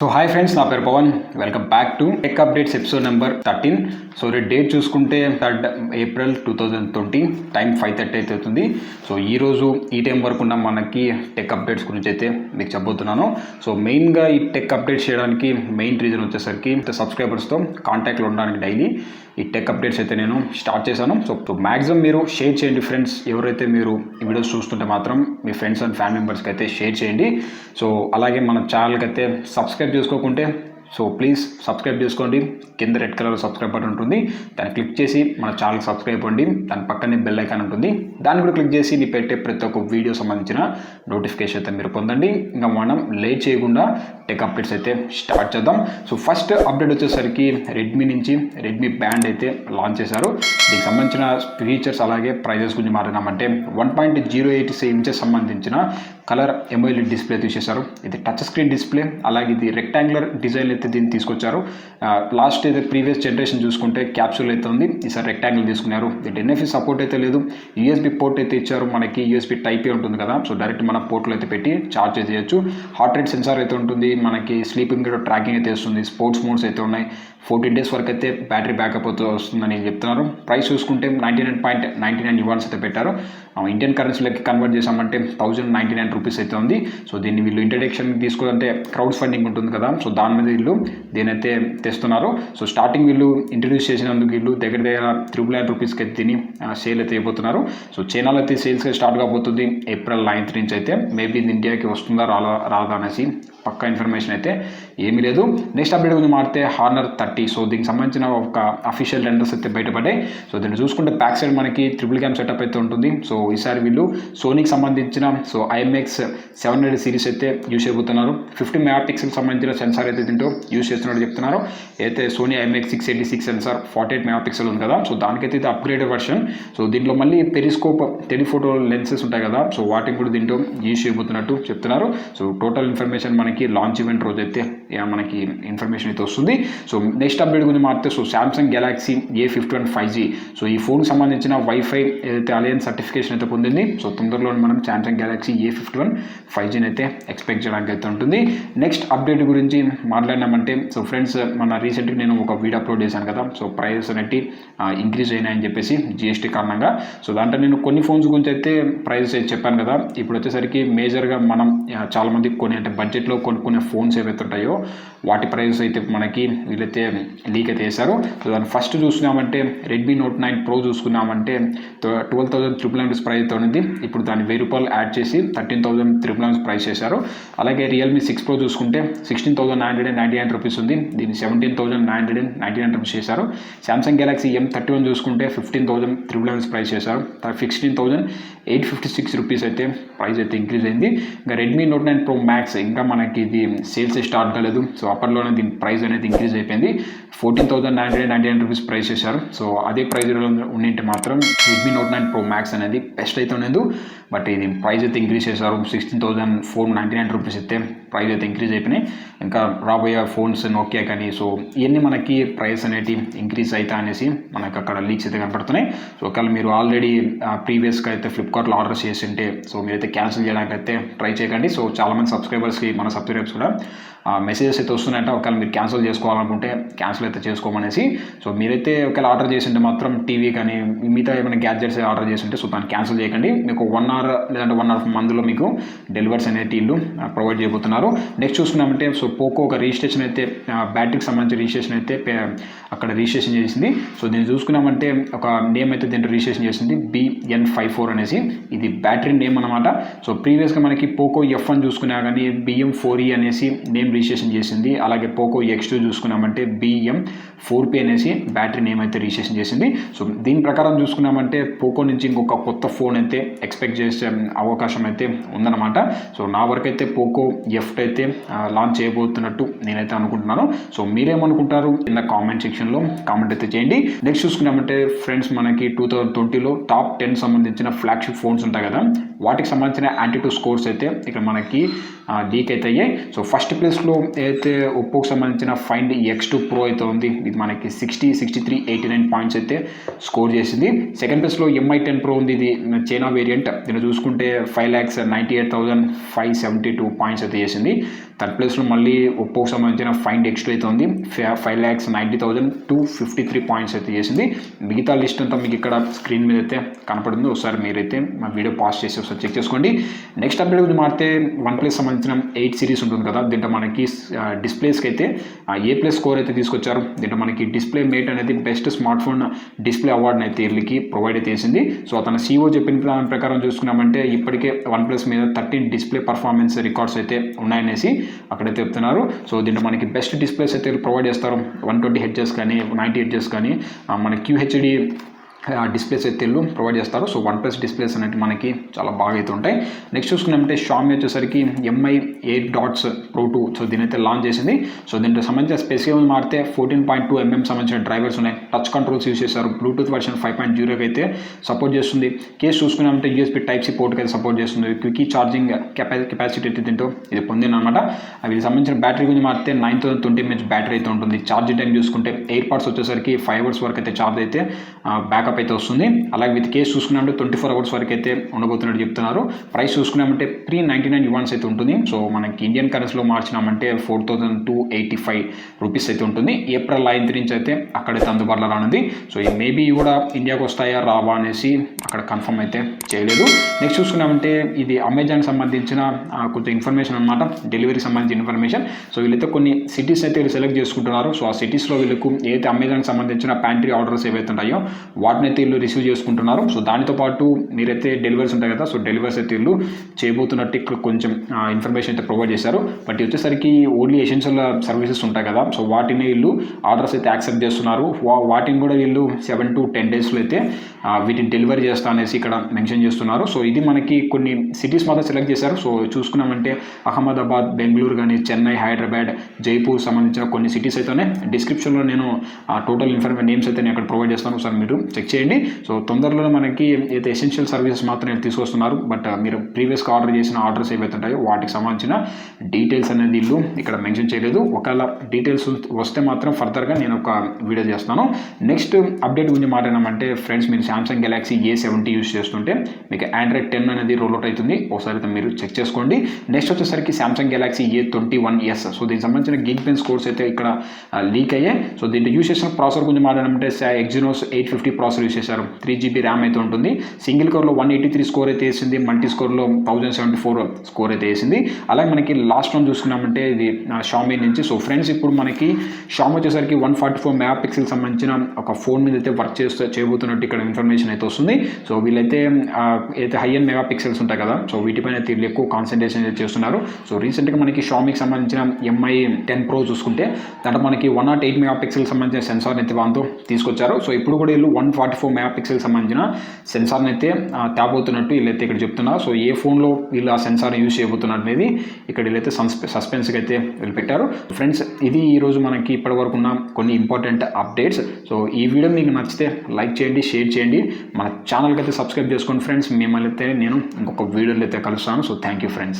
So hi friends, నా పేరు Pavan. Welcome back to tech updates episode number 13. So date చూసుకుంటే 3rd April 2020, time 5:30 అయితే అవుతుంది. సో ఈరోజు ఈ టైం వరకు ఉన్న మనకి టెక్ అప్డేట్స్ గురించి అయితే మీకు చెప్పబోతున్నాను. సో మెయిన్గా ఈ టెక్ అప్డేట్స్ చేయడానికి మెయిన్ రీజన్ వచ్చేసరికి సబ్స్క్రైబర్స్తో కాంటాక్ట్లో ఉండడానికి డైలీ ఈ టెక్ అప్డేట్స్ అయితే నేను స్టార్ట్ చేశాను. సో మ్యాక్సిమం మీరు షేర్ చేయండి ఫ్రెండ్స్. ఎవరైతే మీరు ఈ వీడియోస్ చూస్తుంటే మాత్రం మీ ఫ్రెండ్స్ అండ్ ఫ్యామిలీ మెంబర్స్కి అయితే షేర్ చేయండి. సో అలాగే మన ఛానల్కి అయితే సబ్స్క్రైబ్ చేసుకోకుంటే సో ప్లీజ్ సబ్స్క్రైబ్ చేసుకోండి. కింద రెడ్ కలర్ సబ్స్క్రైబ్ బటన్ ఉంటుంది, దాన్ని క్లిక్ చేసి మన ఛానల్కి సబ్స్క్రైబ్ అవ్వండి. దాని పక్కనే బెల్ ఐకాన్ ఉంటుంది, దాన్ని కూడా క్లిక్ చేసి నీ పెట్టే ప్రతి ఒక్క వీడియో సంబంధించిన నోటిఫికేషన్ అయితే మీరు పొందండి. ఇంకా మనం లేట్ చేయకుండా టెక్ అప్డేట్స్ అయితే స్టార్ట్ చేద్దాం. సో ఫస్ట్ అప్డేట్ వచ్చేసరికి రెడ్మీ నుంచి రెడ్మీ బ్యాండ్ అయితే లాంచ్ చేశారు. దీనికి సంబంధించిన ఫీచర్స్ అలాగే ప్రైజెస్ గురించి మాట్లాడినామంటే 1.08 ఇంచెస్ సంబంధించిన కలర్ ఎమోలెడ్ డిస్ప్లే తీసేశారు. ఇది టచ్ స్క్రీన్ డిస్ప్లే, అలాగే ఇది రెక్టాంగులర్ డిజైన్ అయితే దీన్ని తీసుకొచ్చారు. లాస్ట్ అయితే ప్రీవియస్ జనరేషన్ చూసుకుంటే క్యాప్సూల్ అయితే ఉంది, ఈసారి రెక్టాంగిల్ తీసుకున్నారు. దీంట్లో ఎన్ఎఫ్సి సపోర్ట్ అయితే లేదు, యూఎస్బీ పోర్ట్ అయితే ఇచ్చారు. మనకి యూఎస్బీ టైప్ ఏ ఉంటుంది కదా, సో డైరెక్ట్ మన పోర్ట్లో అయితే పెట్టి ఛార్జ్ చేయొచ్చు. హార్ట్ రేట్ సెన్సార్ అయితే ఉంటుంది, మనకి స్లీపింగ్ ట్రాకింగ్ అయితే వస్తుంది, స్పోర్ట్స్ మోడ్స్ అయితే ఉన్నాయి. 14 days వరకు అయితే బ్యాటరీ బ్యాకప్ అయితే వస్తుందని చెప్తున్నారు. ప్రైస్ చూసుకుంటే 99.99 యువాన్స్ అయితే పెట్టారు. ఇండియన్ కరెన్సీలోకి కన్వర్ట్ చేసామంటే 1099 రూపీస్ అయితే ఉంది. సో దీన్ని వీళ్ళు ఇంట్రడక్షన్ తీసుకుంటే క్రౌడ్ ఫండింగ్ ఉంటుంది కదా, సో దాని మీద వీళ్ళు దీనైతే తెస్తున్నారు. సో స్టార్టింగ్ వీళ్ళు ఇంట్రడ్యూస్ చేసినందుకు వీళ్ళు దగ్గర 999 రూపీస్కి అయితే దీన్ని సేల్ అయితే అయిపోతున్నారు. సో చైనాలో అయితే సేల్స్ స్టార్ట్ కాబోతుంది April 9th నుంచి. అయితే మేబీ ఇది ఇండియాకి వస్తుందా రాదా అనేసి పక్కా ఇన్ఫర్మేషన్ అయితే ఏమీ లేదు. నెక్స్ట్ అప్డేట్ గురించి మారితే హానర్ 30. సో దీనికి సంబంధించిన ఒక అఫీషియల్ రెండర్స్ అయితే బయటపడ్డాయి. సో దీన్ని చూసుకుంటే బ్యాక్ సైడ్ మనకి ట్రిపుల్ క్యామ్ సెటప్ అయితే ఉంటుంది. సో ఈసారి వీళ్ళు సోనీకి సంబంధించిన సో IMX 700 సిరీస్ అయితే యూస్ చేయబోతున్నారు. 50 మెగాపిక్సెల్ సంబంధించిన సెన్సార్ అయితే దీంట్లో యూస్ చేస్తున్నట్టు చెప్తున్నారు. అయితే సోనీ IMX 686 సెన్సార్ 48 మెగాపిక్సెల్ ఉంది కదా, సో దానికైతే ఇది అప్గ్రేడెడ్ వర్షన్. సో దీంట్లో మళ్ళీ పెరిస్కోప్ టెలిఫోటో లెన్సెస్ ఉంటాయి కదా, సో వాటిని కూడా దీంట్లో యూస్ చేయబోతున్నట్టు చెప్తున్నారు. సో టోటల్ ఇన్ఫర్మేషన్ మనకి లాంచ్ ఈవెంట్ రోజు అయితే మనకి ఇన్ఫర్మేషన్ అయితే వస్తుంది. సో నెక్స్ట్ అప్డేట్ గురించి మారితే so Samsung Galaxy A51 5G. So ఈ ఫోన్కి సంబంధించిన వైఫై ఏదైతే అలయన్స్ సర్టిఫికేషన్ అయితే పొందింది. సో తొందరలో మనం సామ్సంగ్ గెలాక్సీ A51 5G అయితే ఎక్స్పెక్ట్ చేయడానికి అయితే ఉంటుంది. నెక్స్ట్ అప్డేట్ గురించి మాట్లాడినామంటే సో ఫ్రెండ్స్, మన రీసెంట్గా నేను ఒక వీడియో అప్లోడ్ చేశాను కదా, సో ప్రైజెస్ అనేవి ఇంక్రీజ్ అయినాయని చెప్పేసి GST కారణంగా. సో దాంట్లో నేను కొన్ని ఫోన్స్ గురించి అయితే ప్రైజెస్ అయితే చెప్పాను కదా. ఇప్పుడు వచ్చేసరికి మేజర్గా మనం చాలామంది అంటే బడ్జెట్లో కొనుక్కునే ఫోన్స్ ఏవైతే ఉంటాయో వాటి ప్రైజెస్ అయితే మనకి వీళ్ళైతే లీక్ అయితే చేశారు. సో దాన్ని ఫస్ట్ చూసుకున్నామంటే Redmi Note 9 Pro చూసుకున్నామంటే 12,399 ప్రైస్ అయితే ఉంది. ఇప్పుడు దాన్ని ₹1000 యాడ్ చేసి 13,399 ప్రైస్ చేశారు. అలాగే Realme 6 Pro చూసుకుంటే 16,999 రూపీస్ ఉంది, దీన్ని 17,999 రూపీస్ చేశారు. సామ్సంగ్ గెలాక్సీ M31 చూసుకుంటే 15,399 ప్రైస్ చేశారు, 16,856 రూపీస్ అయితే ప్రైస్ అయితే ఇంక్రీజ్ అయింది. ఇంకా Redmi Note 9 Pro Max ఇంకా మనకి ఇది సేల్స్ స్టార్ట్ కాలేదు. సో అప్పట్లోనే దీని ప్రైస్ అనేది ఇంక్రీజ్ అయిపోయింది. 14,999 రూపీస్ ప్రైస్ చేశారు. సో అదే ప్రైస్లో ఉండింటే మాత్రం Redmi Note 9 Pro Max అనేది బెస్ట్ అయితే ఉండదు. బట్ ఇది ప్రైస్ అయితే ఇంక్రీజ్ చేశారు. 16,499 రూపీస్ అయితే ప్రైస్ అయితే ఇంక్రీజ్ అయిపోయినాయి. ఇంకా రాబోయే ఫోన్స్ నోకియా కానీ సో ఇవన్నీ మనకి ప్రైస్ అనేది ఇంక్రీజ్ అవుతా అనేసి మనకు అక్కడ లీక్స్ అయితే కనపడుతున్నాయి. సో ఒకవేళ మీరు ఆల్రెడీ ప్రీవియస్గా అయితే ఫ్లిప్కార్ట్లో ఆర్డర్ చేసి ఉంటే సో మీరైతే క్యాన్సిల్ చేయడానికి అయితే ట్రై చేయకండి. సో చాలామంది సబ్స్క్రైబర్స్కి మన సబ్స్క్రైబర్స్ కూడా మెసేజెస్ అయితే వస్తున్నాయంట, ఒకవేళ మీరు క్యాన్సిల్ చేసుకోవాలనుకుంటే క్యాన్సిల్ అయితే చేసుకోమనేసి. సో మీరైతే ఒకవేళ ఆర్డర్ చేసింటే మాత్రం టీవీ కానీ మిగతా ఏమైనా గ్యాడ్జెట్స్ ఆర్డర్ చేసింటే సో దాన్ని క్యాన్సిల్ చేయకండి. మీకు 1 hour లేదంటే 1.5 monthలో మీకు డెలివర్స్ అనేది వీళ్ళు ప్రొవైడ్ చేయబోతున్నారు. నెక్స్ట్ చూసుకున్నామంటే సో పోకో ఒక రిజిస్ట్రేషన్ అయితే బ్యాటరీకి సంబంధించిన రిజిస్ట్రేషన్ అయితే అక్కడ రిజిస్ట్రేషన్ చేసింది. సో దీన్ని చూసుకున్నామంటే ఒక నేమ్ అయితే దీంట్లో రిజిస్ట్రేషన్ చేసింది BN54 అనేసి. ఇది బ్యాటరీ నేమ్ అనమాట. సో ప్రీవియస్గా మనకి పోకో F1 చూసుకున్నా కానీ BM4E అనేసి నేమ్ రిజిస్ట్రేషన్ చేసింది. అలాగే పోకో X2 చూసుకున్నామంటే BM4P అనేసి బ్యాటరీ నేమ్ అయితే రిజిస్ట్రేషన్ చేసింది. సో దీని ప్రకారం చూసుకున్నామంటే పోకో నుంచి ఇంకొక కొత్త ఫోన్ అయితే ఎక్స్పెక్ట్ చేసే అవకాశం అయితే ఉందన్నమాట. సో నా వరకు అయితే పోకో F2 అయితే లాంచ్ చేయబోతున్నట్టు నేనైతే అనుకుంటున్నాను. సో మీరేమనుకుంటారు కింద కామెంట్ సెక్షన్లో కామెంట్ అయితే చేయండి. నెక్స్ట్ చూసుకున్నామంటే ఫ్రెండ్స్, మనకి 2020లో టాప్ 10 సంబంధించిన ఫ్లాగ్షిప్ ఫోన్స్ ఉంటాయి కదా, వాటికి సంబంధించిన Antutu స్కోర్స్ అయితే ఇక్కడ మనకి లీక్ అయితే అయ్యాయి. సో ఫస్ట్ ప్లేస్లో అయితే ఒప్పోకి సంబంధించిన Find X2 Pro అయితే ఉంది. ఇది మనకి 60, 63, 89 పాయింట్స్ అయితే స్కోర్ చేసింది. సెకండ్ ప్లేస్లో MI 10 Pro ఉంది, ఇది చైనా వేరియంట్. దీన్ని చూసుకుంటే 5,98,572 పాయింట్స్ అయితే చేసింది. థర్డ్ ప్లేస్లో మళ్ళీ ఒప్పోకి సంబంధించిన ఫైండ్ X2 అయితే ఉంది. 5,90,000 to 53 పాయింట్స్ అయితే చేసింది. మిగతా లిస్ట్ అంతా మీకు ఇక్కడ స్క్రీన్ మీద అయితే కనపడుతుంది. ఒకసారి మీరైతే మా వీడియో పాస్ చేసి ఒకసారి చెక్ చేసుకోండి. నెక్స్ట్ అప్డేట్ గురించి మారితే OnePlus సంబంధించిన 8 సిరీస్ ఉంటుంది కదా, దీంట్లో మనకి డిస్ప్లేస్కి అయితే A+ స్కోర్ అయితే తీసుకొచ్చారు. దీంట్లో మనకి డిస్ప్లే మేట్ అనేది బెస్ట్ స్మార్ట్ ఫోన్ డిస్ప్లే అవార్డుని అయితే వీళ్ళకి ప్రొవైడ్ అయితే చేసింది. సో అతను CEO చెప్పిన దాని ప్రకారం చూసుకున్నామంటే ఇప్పటికే OnePlus మీద 13 డిస్ప్లే పర్ఫార్మెన్స్ రికార్డ్స్ అయితే ఉన్నాయనేసి అక్కడైతే చెప్తున్నారు. సో దీంట్లో మనకి బెస్ట్ డిస్ప్లేస్ అయితే ప్రొవైడ్ చేస్తారు. 120 Hz కానీ 90 Hz కానీ మన QHD డిస్ప్లేస్ అయితే ప్రొవైడ్ చేస్తారు. సో OnePlus డిస్ప్లేస్ అనేవి మనకి చాలా బాగా అయితే ఉంటాయి. నెక్స్ట్ చూసుకున్నామంటే Xiaomi వచ్చేసరికి Mi Airdots Pro2 సో దీని అయితే లాంచ్ చేసింది. సో దీంట్లో సంబంధించిన స్పెసిఫికేషన్ మారితే 14.2 mm సంబంధించిన డ్రైవర్స్ ఉన్నాయి. టచ్ కంట్రోల్స్ యూస్ చేశారు. బ్లూటూత్ వర్షన్ 5.0 అయితే సపోర్ట్ చేస్తుంది. కేస్ చూసుకున్నామంటే USB Type-C పోర్ట్కి అయితే సపోర్ట్ చేస్తుంది. క్విక్ ఛార్జింగ్ కెపాసిటీ అయితే దీంట్లో ఇది పొందిందనమాట. వీటికి సంబంధించిన బ్యాటరీ గురించి మారితే 9,020 mAh బ్యాటరీ అయితే ఉంటుంది. ఛార్జింగ్ టైం చూసుకుంటే ఎయిర్పాడ్స్ వచ్చేసరికి 5 hours వరకు అయితే ఛార్జ్ అయితే బ్యాకప్ అయితే వస్తుంది. అలాగే విత్ కేస్ చూసుకున్నామంటే 24 hours వరకు అయితే ఉండబోతున్నట్టు చెప్తున్నారు. ప్రైస్ చూసుకున్నామంటే 399 yuans అయితే ఉంటుంది. సో మనకి ఇండియన్ కరెన్సీలో మార్చినామంటే 4,285 రూపీస్ అయితే ఉంటుంది. April 9 నుంచి అయితే అక్కడైతే అందుబాటులో రానుంది. సో ఈ మేబీ కూడా ఇండియాకి వస్తాయా రావా అనేసి అక్కడ కన్ఫర్మ్ అయితే చేయలేదు. నెక్స్ట్ చూసుకున్నామంటే ఇది అమెజాన్ సంబంధించిన కొంచెం ఇన్ఫర్మేషన్ అనమాట, డెలివరీకి సంబంధించిన ఇన్ఫర్మేషన్. సో వీళ్ళైతే కొన్ని సిటీస్ అయితే వీళ్ళు సెలెక్ట్ చేసుకుంటున్నారు. సో ఆ సిటీస్లో వీళ్ళకు ఏదైతే అమెజాన్ సంబంధించిన ప్యాంట్రీ ఆర్డర్స్ ఏవైతే ఉంటాయో వాటిని అయితే వీళ్ళు రిసీవ్ చేసుకుంటున్నారు. సో దానితో పాటు మీరైతే డెలివరీస్ ఉంటాయి కదా, సో డెలివరీస్ అయితే వీళ్ళు చేయబోతున్నట్టు ఇక్కడ కొంచెం ఇన్ఫర్మేషన్ అయితే ప్రొవైడ్ చేశారు. బట్ వచ్చేసరికి ఓన్లీ ఎసెన్షియల్ సర్వీసెస్ ఉంటాయి కదా, సో వాటిని వీళ్ళు ఆర్డర్స్ అయితే యాక్సెప్ట్ చేస్తున్నారు. వాటిని కూడా వీళ్ళు 7 to 10 daysలో అయితే వీటిని డెలివరీ చేస్తా అనేసి ఇక్కడ మెన్షన్ చేస్తున్నారు. సో ఇది మనకి కొన్ని సిటీస్ మాత్రం సెలెక్ట్ చేశారు. సో చూసుకున్నామంటే అహ్మదాబాద్, బెంగళూరు కానీ, చెన్నై, హైదరాబాద్, జైపూర్ సంబంధించిన కొన్ని సిటీస్ అయితే డిస్క్రిప్షన్లో నేను టోటల్ నేమ్స్ అయితే నేను అక్కడ ప్రొవైడ్ చేస్తాను. ఒకసారి మీరు చెక్ చేయండి. సో తొందరలో మనకి అయితే ఎసెన్షియల్ సర్వీసెస్ మాత్రం తీసుకొస్తున్నారు. బట్ మీరు ప్రీవియస్గా ఆర్డర్ చేసిన ఆర్డర్స్ ఏవైతే ఉంటాయో వాటికి సంబంధించిన డీటెయిల్స్ అనేది వీళ్ళు ఇక్కడ మెన్షన్ చేయలేదు. ఒకవేళ డీటెయిల్స్ వస్తే మాత్రం ఫర్దర్గా నేను ఒక వీడియో చేస్తాను. నెక్స్ట్ అప్డేట్ గురించి మాట్లాడినామంటే ఫ్రెండ్స్, మీరు Samsung Galaxy A70 యూస్ చేస్తుంటే మీకు Android 10 అనేది రోల్అవుట్ అవుతుంది. ఒకసారి అయితే మీరు చెక్ చేసుకోండి. నెక్స్ట్ వచ్చేసరికి Samsung Galaxy A21s. సో దీనికి సంబంధించిన Geekbench స్కోర్స్ అయితే ఇక్కడ లీక్ అయ్యాయి. సో దీంట్లో యూస్ చేసిన ప్రాసెసర్ గురించి మాట్లాడామంటే Exynos 850 ప్రాసెసర్ యూస్ చేశారు. 3GB ర్యామ్ అయితే ఉంటుంది. సింగిల్ కోర్లో 183 స్కోర్ అయితే వేసింది. మల్టీ స్కోర్లో 1074 స్కోర్ అయితే వేసింది. అలాగే మనకి లాస్ట్ వన్ చూసుకున్నామంటే ఇది Xiaomi నుంచి. సో ఫ్రెండ్స్, ఇప్పుడు మనకి Xiaomi వచ్చేసరికి 144 MP సంబంధించిన ఒక ఫోన్ మీద అయితే వర్క్ చేయబోతున్నట్టు ఇక్కడ ఇన్ఫర్మేషన్ అయితే వస్తుంది. సో వీళ్ళైతే అయితే హై ఎండ్ మెగాపిక్సెల్స్ ఉంటాయి కదా, సో వీటిపైన అయితే వీళ్ళు ఎక్కువ కాన్సన్ట్రేషన్ అయితే చేస్తున్నారు. సో రీసెంట్గా మనకి Xiaomiకి సంబంధించిన Mi 10 Pro చూసుకుంటే దాంట్లో మనకి 108 MP సంబంధించిన సెన్సార్ని అయితే వాళ్ళతో తీసుకొచ్చారు. సో ఇప్పుడు కూడా వీళ్ళు 144 MP సంబంధించిన సెన్సార్ని అయితే తేబోతున్నట్టు వీళ్ళైతే ఇక్కడ చెప్తున్నారు. సో ఏ ఫోన్లో వీళ్ళు ఆ సెన్సార్ యూజ్ చేయబోతున్నారు అనేది ఇక్కడ వీళ్ళైతే సస్పెన్స్గా అయితే వీళ్ళు పెట్టారు. ఫ్రెండ్స్, ఇది ఈరోజు మనకి ఇప్పటివరకు ఉన్న కొన్ని ఇంపార్టెంట్ అప్డేట్స్. సో ఈ వీడియో మీకు నచ్చితే లైక్ చేయండి, షేర్ చేయండి, మన ఛానల్కి అయితే సబ్స్క్రైబ్ చేసుకోండి ఫ్రెండ్స్. మిమ్మల్ని అయితే నేను ఇంకొక వీడియోలో అయితే కలుస్తాను. So thank you friends.